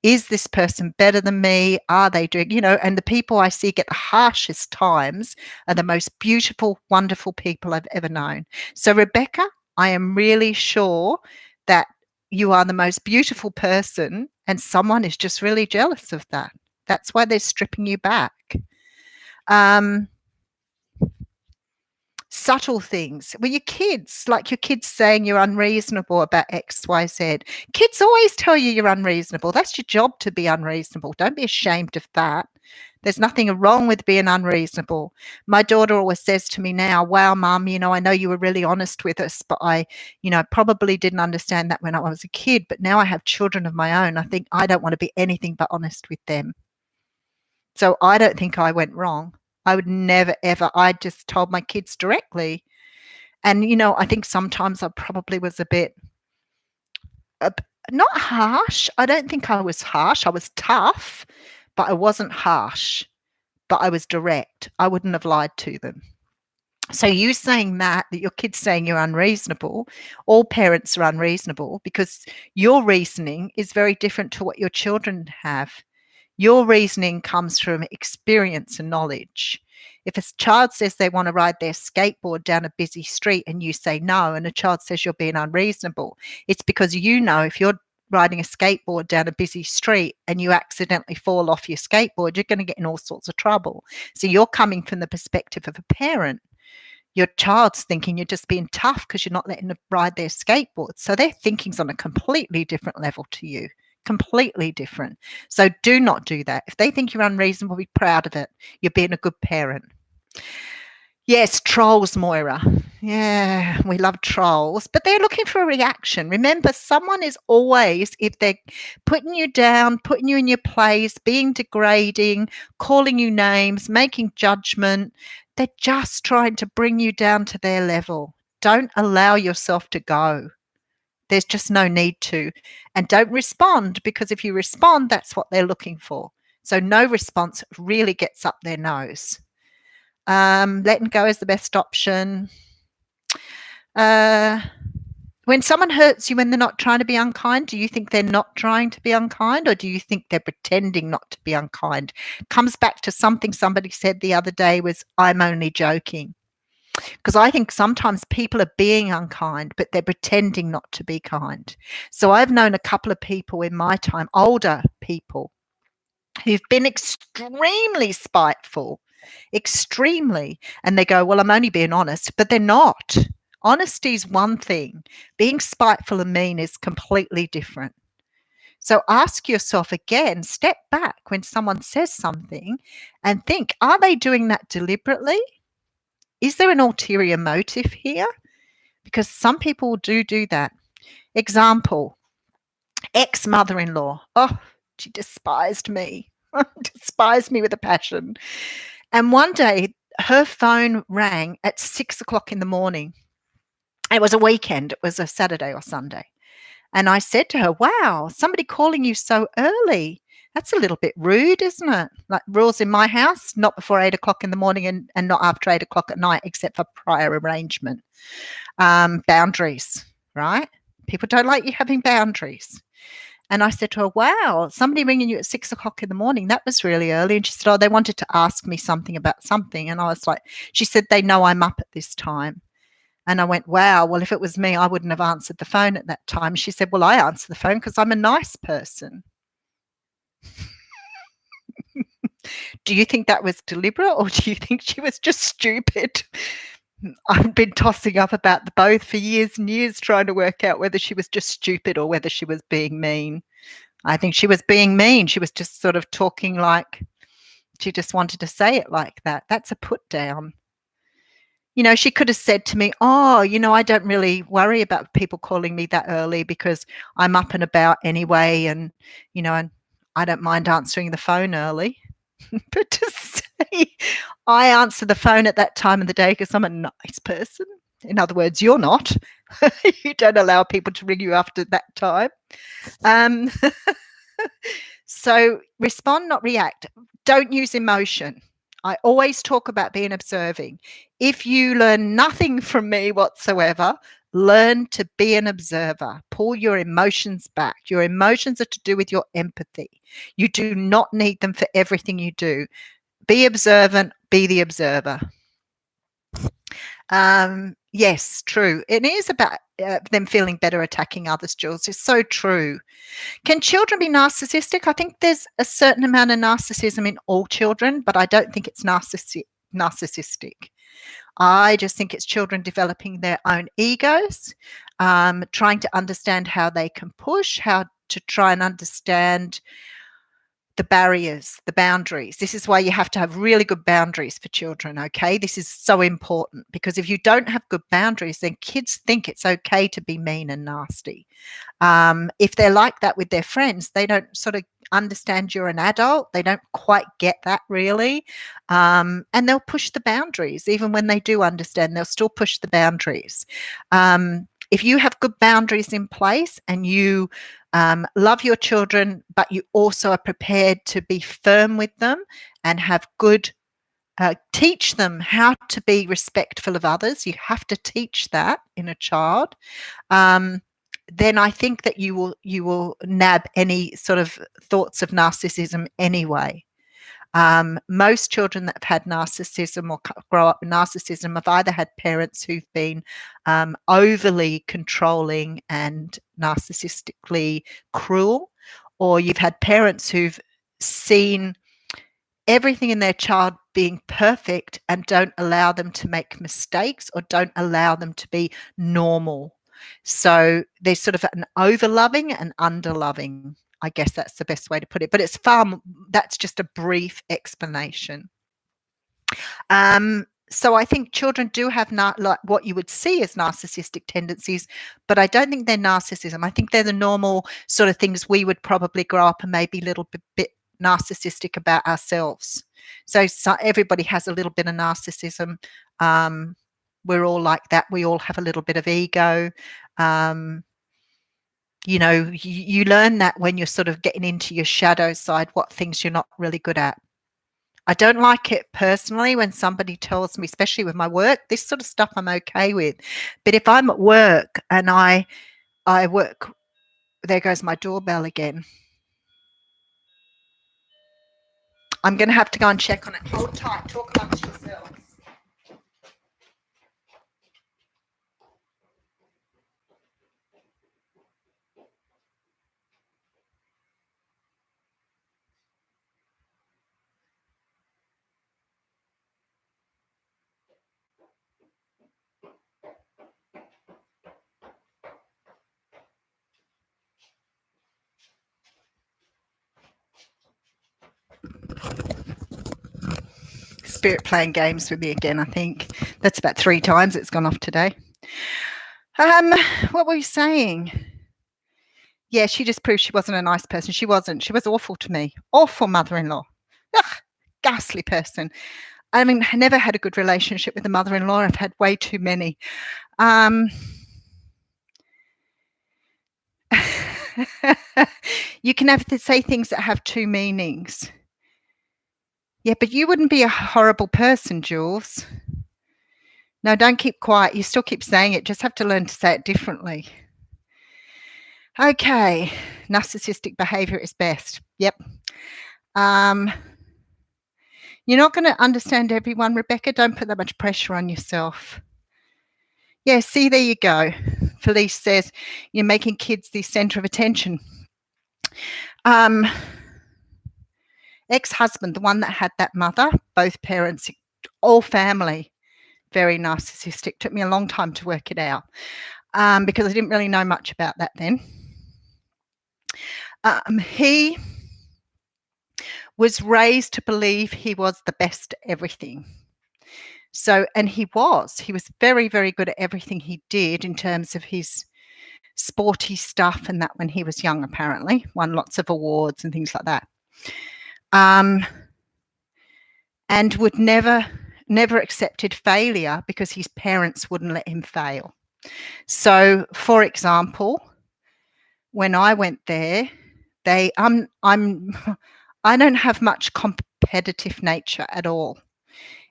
Is this person better than me? Are they doing, and the people I see get the harshest times are the most beautiful, wonderful people I've ever known. So, Rebecca, I am really sure that you are the most beautiful person and someone is just really jealous of that. That's why they're stripping you back. Subtle things. Well, your kids saying you're unreasonable about X, Y, Z. Kids always tell you you're unreasonable. That's your job to be unreasonable. Don't be ashamed of that. There's nothing wrong with being unreasonable. My daughter always says to me now, wow, Mum, I know you were really honest with us, but I probably didn't understand that when I was a kid, but now I have children of my own. I think I don't want to be anything but honest with them. So I don't think I went wrong. I would never, ever. I just told my kids directly. And, I think sometimes I probably was a bit, not harsh. I don't think I was harsh. I was tough, but I wasn't harsh. But I was direct. I wouldn't have lied to them. So you saying that your kid's saying you're unreasonable, all parents are unreasonable because your reasoning is very different to what your children have. Your reasoning comes from experience and knowledge. If a child says they want to ride their skateboard down a busy street and you say no, and a child says you're being unreasonable, it's because if you're riding a skateboard down a busy street and you accidentally fall off your skateboard, you're going to get in all sorts of trouble. So you're coming from the perspective of a parent. Your child's thinking you're just being tough because you're not letting them ride their skateboard. So their thinking's on a completely different level to you. Completely different. So do not do that. If they think you're unreasonable, be proud of it. You're being a good parent. Yes, trolls, Moira. Yeah, we love trolls, but they're looking for a reaction. Remember, someone is always, if they're putting you down, putting you in your place, being degrading, calling you names, making judgment, they're just trying to bring you down to their level. Don't allow yourself to go. There's just no need to. And don't respond, because if you respond, that's what they're looking for. So no response really gets up their nose. Letting go is the best option. When someone hurts you when they're not trying to be unkind, do you think they're not trying to be unkind, or do you think they're pretending not to be unkind? Comes back to something somebody said the other day was, I'm only joking. Because I think sometimes people are being unkind, but they're pretending not to be kind. So I've known a couple of people in my time, older people, who've been extremely spiteful, extremely. And they go, well, I'm only being honest, but they're not. Honesty is one thing. Being spiteful and mean is completely different. So ask yourself again, step back when someone says something and think, are they doing that deliberately? Is there an ulterior motive here? Because some people do that. Example, ex-mother-in-law. Oh, she despised me. Despised me with a passion. And one day her phone rang at 6 o'clock in the morning. It was a weekend. It was a Saturday or Sunday. And I said to her, wow, somebody calling you so early. That's a little bit rude, isn't it? Like rules in my house, not before 8 o'clock in the morning and not after 8 o'clock at night, except for prior arrangement. Boundaries, right? People don't like you having boundaries. And I said to her, wow, somebody ringing you at 6 o'clock in the morning, that was really early. And she said, oh, they wanted to ask me something about something. And I was like, she said, they know I'm up at this time. And I went, wow, well, if it was me, I wouldn't have answered the phone at that time. She said, well, I answer the phone because I'm a nice person. Do you think that was deliberate or do you think she was just stupid? I've been tossing up about the both for years and years, trying to work out whether she was just stupid or whether she was being mean. I think she was being mean. She was just sort of talking like she just wanted to say it like that. That's a put down. You know, she could have said to me, oh, you know, I don't really worry about people calling me that early because I'm up and about anyway. And, you know, and I don't mind answering the phone early. But to say I answer the phone at that time of the day because I'm a nice person. In other words, you're not. You don't allow people to ring you after that time. So respond, not react. Don't use emotion. I always talk about being observing. If you learn nothing from me whatsoever, learn to be an observer. Pull your emotions back. Your emotions are to do with your empathy. You do not need them for everything you do. Be observant, be the observer. Yes, true. It is about them feeling better attacking others, Jules. It's so true. Can children be narcissistic? I think there's a certain amount of narcissism in all children, but I don't think it's narcissistic. I just think it's children developing their own egos, trying to understand how they can push, how to try and understand the barriers, the boundaries. This is why you have to have really good boundaries for children, okay? This is so important because if you don't have good boundaries, then kids think it's okay to be mean and nasty. If they're like that with their friends, they don't sort of understand you're an adult. They don't quite get that really. And they'll push the boundaries. Even when they do understand, they'll still push the boundaries. If you have good boundaries in place and you love your children, but you also are prepared to be firm with them and have good, teach them how to be respectful of others. You have to teach that in a child. Then I think that you will nab any sort of thoughts of narcissism anyway. Most children that have had narcissism or grow up with narcissism have either had parents who've been overly controlling and narcissistically cruel, or you've had parents who've seen everything in their child being perfect and don't allow them to make mistakes or don't allow them to be normal. So there's sort of an over-loving and under-loving. I guess that's the best way to put it. But it's that's just a brief explanation. So I think children do have like what you would see as narcissistic tendencies, but I don't think they're narcissism. I think they're the normal sort of things we would probably grow up and maybe a little bit narcissistic about ourselves. So everybody has a little bit of narcissism. We're all like that. We all have a little bit of ego. You know, you learn that when you're sort of getting into your shadow side, what things you're not really good at. I don't like it personally when somebody tells me, especially with my work, this sort of stuff I'm okay with. But if I'm at work and I work, there goes my doorbell again. I'm going to have to go and check on it. Hold tight. Talk amongst yourselves. spirit playing games with me again, I think. That's about 3 times it's gone off today. What were you saying? Yeah, she just proved she wasn't a nice person. She wasn't. She was awful to me. Awful mother-in-law. Ugh, ghastly person. I mean, I never had a good relationship with a mother-in-law. I've had way too many. You can have to say things that have 2 meanings. Yeah, but you wouldn't be a horrible person, Jules. No, don't keep quiet. You still keep saying it. Just have to learn to say it differently. Okay, narcissistic behavior is best. Yep. You're not going to understand everyone, Rebecca. Don't put that much pressure on yourself. Yeah, see, there you go. Felice says you're making kids the center of attention. Ex-husband, the one that had that mother, both parents, all family, very narcissistic. Took me a long time to work it out because I didn't really know much about that then. He was raised to believe he was the best at everything. So, and he was very, very good at everything he did in terms of his sporty stuff and that when he was young, apparently, won lots of awards and things like that. And would never accepted failure because his parents wouldn't let him fail. So, for example, when I went there, I don't have much competitive nature at all.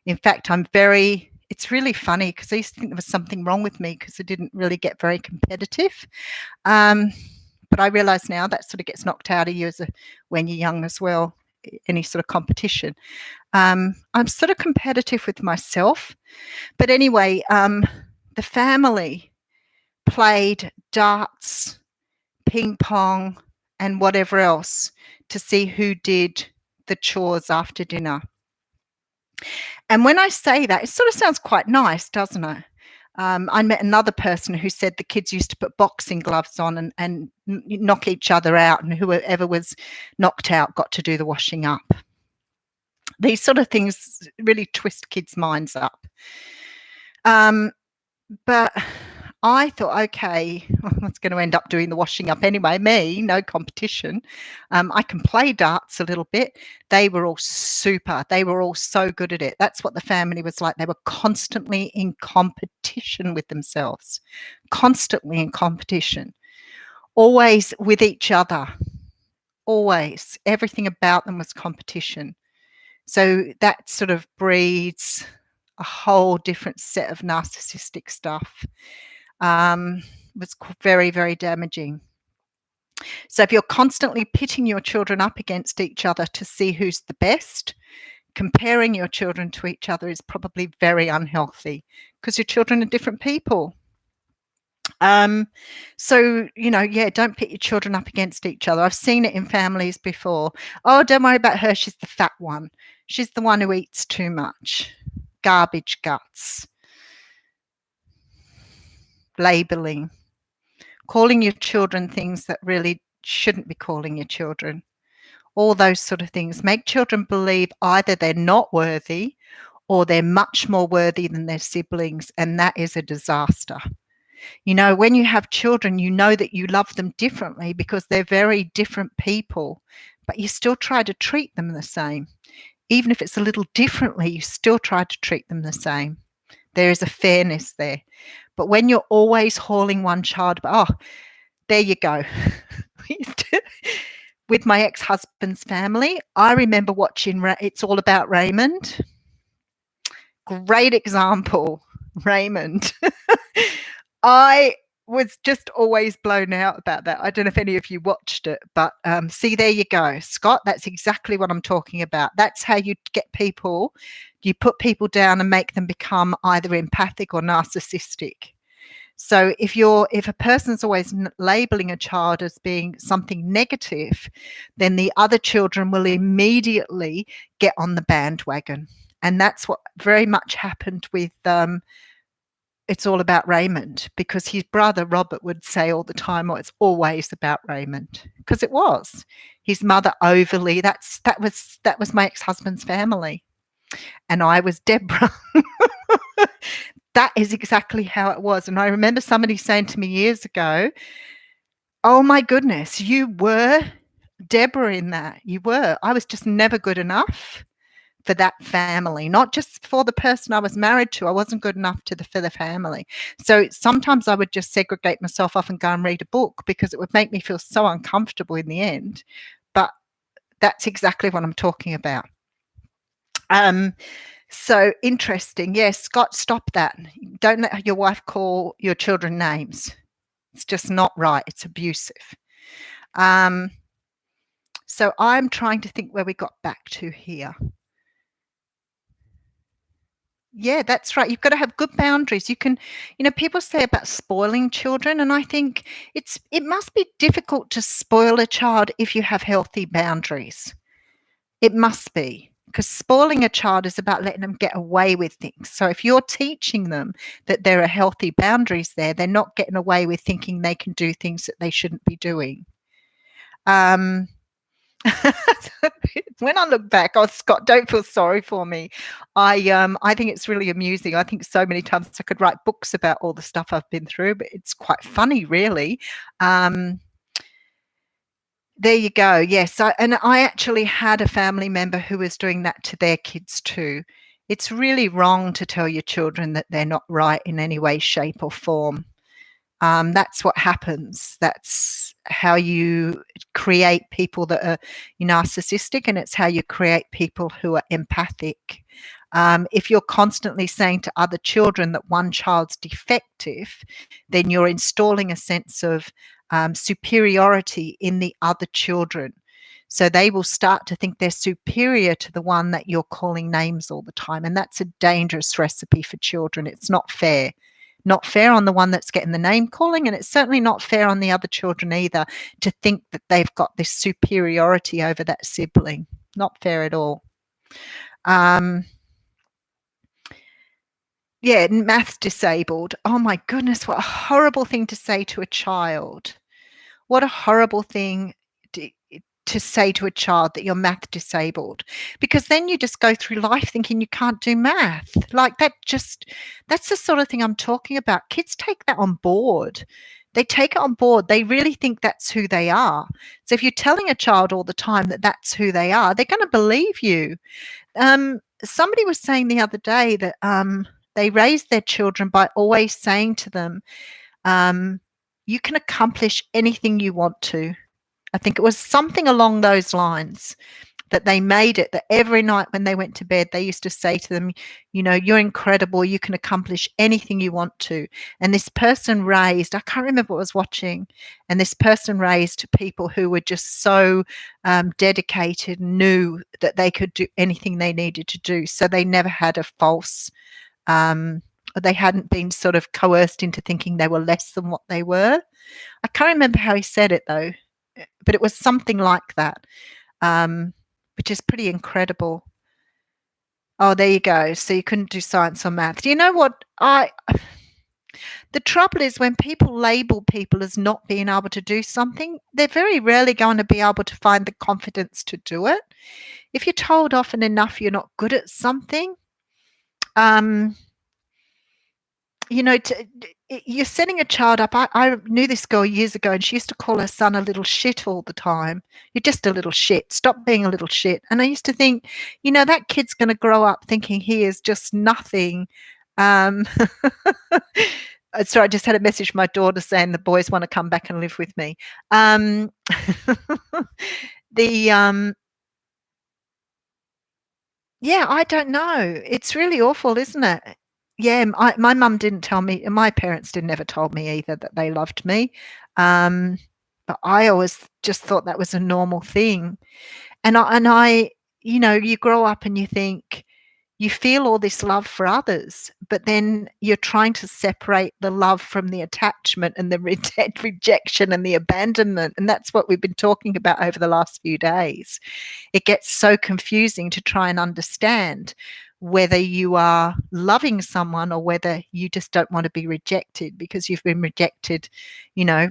In fact, it's really funny because I used to think there was something wrong with me because I didn't really get very competitive. But I realise now that sort of gets knocked out of you when you're young as well, any sort of competition. I'm sort of competitive with myself. But anyway, the family played darts, ping pong, and whatever else to see who did the chores after dinner. And when I say that, it sort of sounds quite nice, doesn't it? I met another person who said the kids used to put boxing gloves on and knock each other out, and whoever was knocked out got to do the washing up. These sort of things really twist kids' minds up. But I thought, okay, I was going to end up doing the washing up anyway. Me, no competition. I can play darts a little bit. They were all super. They were all so good at it. That's what the family was like. They were constantly in competition with themselves, constantly in competition, always with each other, always. Everything about them was competition. So that sort of breeds a whole different set of narcissistic stuff. Was very, very damaging. So if you're constantly pitting your children up against each other to see who's the best, comparing your children to each other is probably very unhealthy because your children are different people. So, don't pit your children up against each other. I've seen it in families before. Oh, don't worry about her. She's the fat one. She's the one who eats too much. Garbage guts. Labeling. Calling your children things that really shouldn't be calling your children. All those sort of things. Make children believe either they're not worthy or they're much more worthy than their siblings, and that is a disaster. When you have children, you know that you love them differently because they're very different people, but you still try to treat them the same. Even if it's a little differently, you still try to treat them the same. There is a fairness there. But when you're always hauling one child, there you go. With my ex-husband's family, I remember watching It's All About Raymond. Great example, Raymond. I was just always blown out about that. I don't know if any of you watched it, but see, there you go, Scott. That's exactly what I'm talking about. That's how you get people. You put people down and make them become either empathic or narcissistic. So if a person's always labeling a child as being something negative, then the other children will immediately get on the bandwagon. And that's what very much happened with It's All About Raymond, because his brother Robert would say all the time, it's always about Raymond, because it was. His mother overly, that was my ex-husband's family. and I was Deborah. That is exactly how it was. And I remember somebody saying to me years ago, "Oh my goodness, you were Deborah in that. You were. I was just never good enough for that family, not just for the person I was married to. I wasn't good enough for the family." So sometimes I would just segregate myself off and go and read a book because it would make me feel so uncomfortable in the end. But that's exactly what I'm talking about. So interesting. Yes, Scott, stop that. Don't let your wife call your children names. It's just not right. It's abusive. So I'm trying to think where we got back to here. Yeah, that's right. You've got to have good boundaries. You can, people say about spoiling children, and I think it must be difficult to spoil a child if you have healthy boundaries. It must be, because spoiling a child is about letting them get away with things. So if you're teaching them that there are healthy boundaries there, they're not getting away with thinking they can do things that they shouldn't be doing. When I look back, oh Scott, don't feel sorry for me. I think it's really amusing. I think so many times I could write books about all the stuff I've been through, but it's quite funny, really. There you go. Yes, I actually had a family member who was doing that to their kids too. It's really wrong to tell your children that they're not right in any way, shape, or form. That's what happens. That's how you create people that are narcissistic, and it's how you create people who are empathic. If you're constantly saying to other children that one child's defective, then you're installing a sense of superiority in the other children. So they will start to think they're superior to the one that you're calling names all the time. And that's a dangerous recipe for children. It's not fair. Not fair on the one that's getting the name calling, and it's certainly not fair on the other children either to think that they've got this superiority over that sibling. Not fair at all. Yeah, maths disabled. Oh my goodness, what a horrible thing to say to a child. What a horrible thing to say to a child that you're math disabled, because then you just go through life thinking you can't do math. Like that's the sort of thing I'm talking about. Kids take that on board. They take it on board. They really think that's who they are. So if you're telling a child all the time that that's who they are, they're going to believe you. Somebody was saying the other day that they raise their children by always saying to them, you can accomplish anything you want to. I think it was something along those lines, that they made it that every night when they went to bed, they used to say to them, you're incredible. You can accomplish anything you want to. And this person raised, I can't remember what I was watching, and this person raised people who were just so dedicated, knew that they could do anything they needed to do. So they never had a false, they hadn't been sort of coerced into thinking they were less than what they were. I can't remember how he said it though, but it was something like that, which is pretty incredible. Oh, there you go. So you couldn't do science or math. Do you know what? The trouble is when people label people as not being able to do something, they're very rarely going to be able to find the confidence to do it. If you're told often enough you're not good at something, you're setting a child up. I knew this girl years ago, and she used to call her son a little shit all the time. You're just a little shit. Stop being a little shit. And I used to think, that kid's going to grow up thinking he is just nothing. So I just had a message from my daughter saying the boys want to come back and live with me. Yeah, I don't know. It's really awful, isn't it? Yeah, my mum didn't tell me, and my parents never told me either that they loved me. But I always just thought that was a normal thing. And I, you grow up and you think, you feel all this love for others, but then you're trying to separate the love from the attachment and the rejection and the abandonment. And that's what we've been talking about over the last few days. It gets so confusing to try and understand whether you are loving someone or whether you just don't want to be rejected because you've been rejected,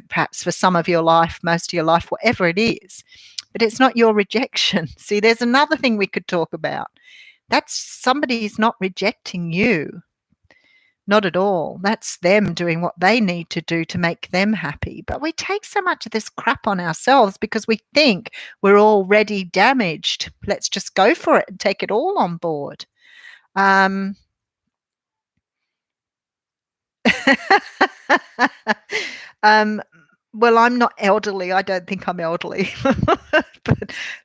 perhaps for some of your life, most of your life, whatever it is. But it's not your rejection. See, there's another thing we could talk about. That's somebody's not rejecting you. Not at all. That's them doing what they need to do to make them happy. But we take so much of this crap on ourselves because we think we're already damaged. Let's just go for it and take it all on board. Um, um, well, I'm not elderly. I don't think I'm elderly.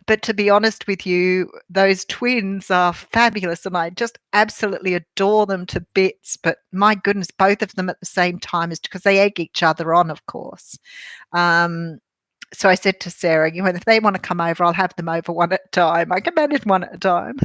but to be honest with you, those twins are fabulous and I just absolutely adore them to bits. But my goodness, both of them at the same time is because they egg each other on, of course. So I said to Sarah, if they want to come over, I'll have them over one at a time. I can manage one at a time.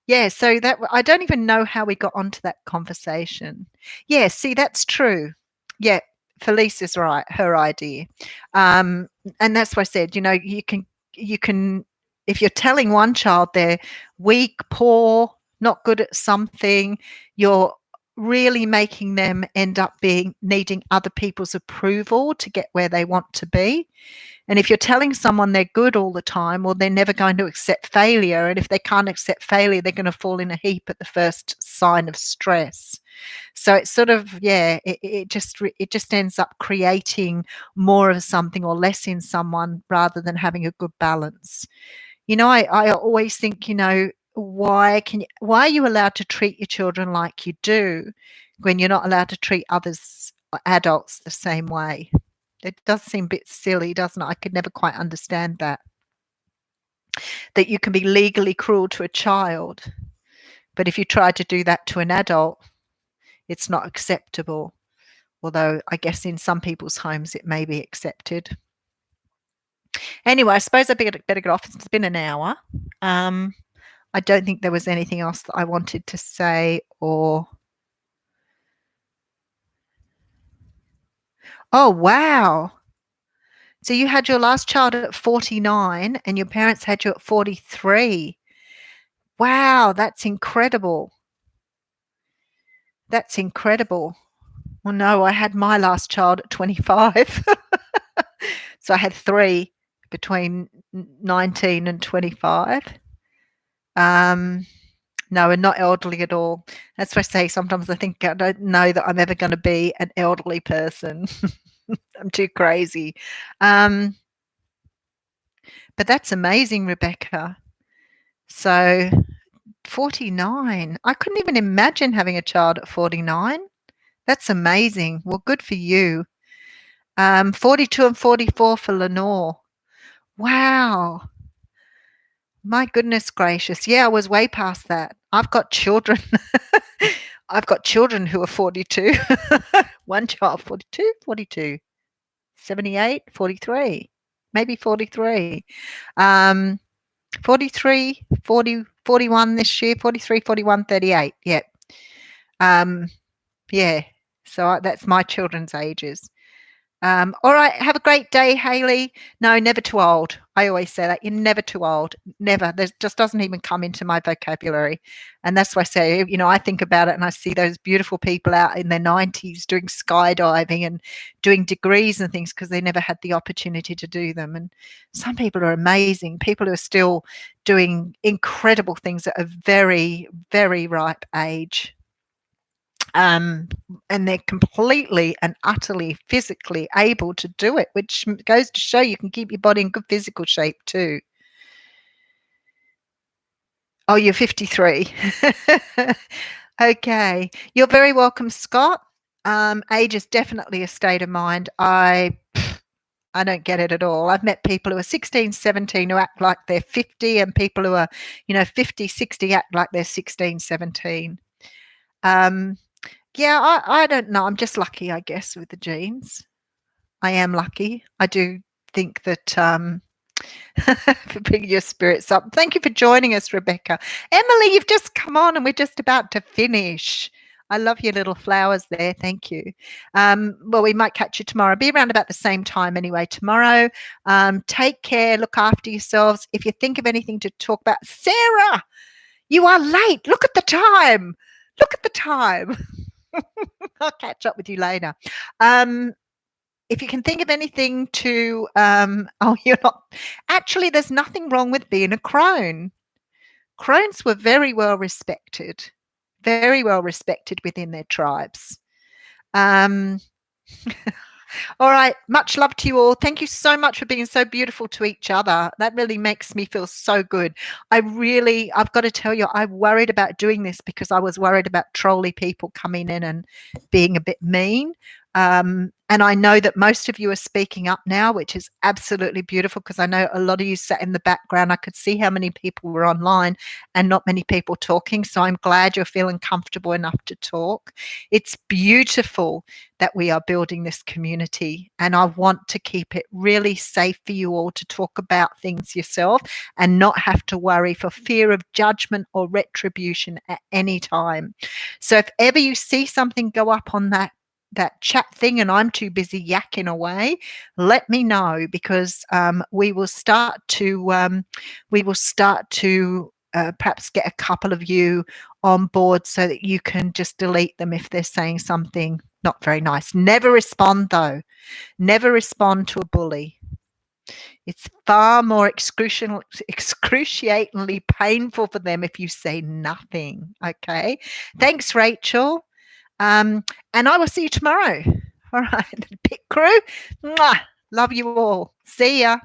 Yeah, so that I don't even know how we got onto that conversation. Yeah, see, that's true. Yeah, Felice is right, her idea. And that's why I said, you can if you're telling one child they're weak, poor, not good at something, you're really making them end up needing other people's approval to get where they want to be. And if you're telling someone they're good all the time, well, they're never going to accept failure. And if they can't accept failure, they're going to fall in a heap at the first sign of stress. So it's sort of, yeah, it just ends up creating more of something or less in someone rather than having a good balance. I always think, why are you allowed to treat your children like you do when you're not allowed to treat others, adults, the same way? It does seem a bit silly, doesn't it? I could never quite understand that you can be legally cruel to a child, but if you try to do that to an adult, it's not acceptable. Although I guess in some people's homes it may be accepted. Anyway, I suppose I better get off. It's been an hour. I don't think there was anything else that I wanted to say or... Oh, wow. So you had your last child at 49 and your parents had you at 43. Wow, that's incredible. That's incredible. Well, no, I had my last child at 25. So I had 3 between 19 and 25. No, and not elderly at all. That's why I say sometimes I think I don't know that I'm ever going to be an elderly person. I'm too crazy. But that's amazing, Rebecca. So 49. I couldn't even imagine having a child at 49. That's amazing. Well, good for you. 42 and 44 for Lenore. Wow. My goodness gracious. Yeah, I was way past that. I've got children. I've got children who are 42. One child, 42, 78, 43, maybe 43. 43, 40, 41 this year, 43, 41, 38. Yeah. Yeah. So that's my children's ages. All right. Have a great day, Hayley. No, never too old. I always say that. You're never too old. Never. There just doesn't even come into my vocabulary. And that's why I say, I think about it and I see those beautiful people out in their 90s doing skydiving and doing degrees and things because they never had the opportunity to do them. And some people are amazing. People who are still doing incredible things at a very, very ripe age. And they're completely and utterly physically able to do it, which goes to show you can keep your body in good physical shape too. Oh, you're 53. Okay. You're very welcome, Scott. Age is definitely a state of mind. I don't get it at all. I've met people who are 16, 17 who act like they're 50 and people who are, 50, 60 act like they're 16, 17. Yeah, I don't know. I'm just lucky, I guess, with the genes. I am lucky. I do think that for bringing your spirits up. Thank you for joining us, Rebecca. Emily, you've just come on and we're just about to finish. I love your little flowers there. Thank you. Well, we might catch you tomorrow. Be around about the same time anyway tomorrow. Take care. Look after yourselves. If you think of anything to talk about, Sarah, you are late. Look at the time. Look at the time. I'll catch up with you later. If you can think of anything to, you're not, actually, there's nothing wrong with being a crone. Crones were very well respected within their tribes. Um, All right. Much love to you all. Thank you so much for being so beautiful to each other. That really makes me feel so good. I've got to tell you, I worried about doing this because I was worried about trolly people coming in and being a bit mean. And I know that most of you are speaking up now, which is absolutely beautiful because I know a lot of you sat in the background. I could see how many people were online and not many people talking. So I'm glad you're feeling comfortable enough to talk. It's beautiful that we are building this community, and I want to keep it really safe for you all to talk about things yourself and not have to worry for fear of judgment or retribution at any time. So if ever you see something go up on that chat thing and I'm too busy yakking away, let me know, because we will start to perhaps get a couple of you on board so that you can just delete them if they're saying something not very nice. Never respond though. Never respond to a bully. It's far more excruciatingly painful for them if you say nothing. Okay. Thanks, Rachel. And I will see you tomorrow. All right. Pit crew. Mwah. Love you all. See ya.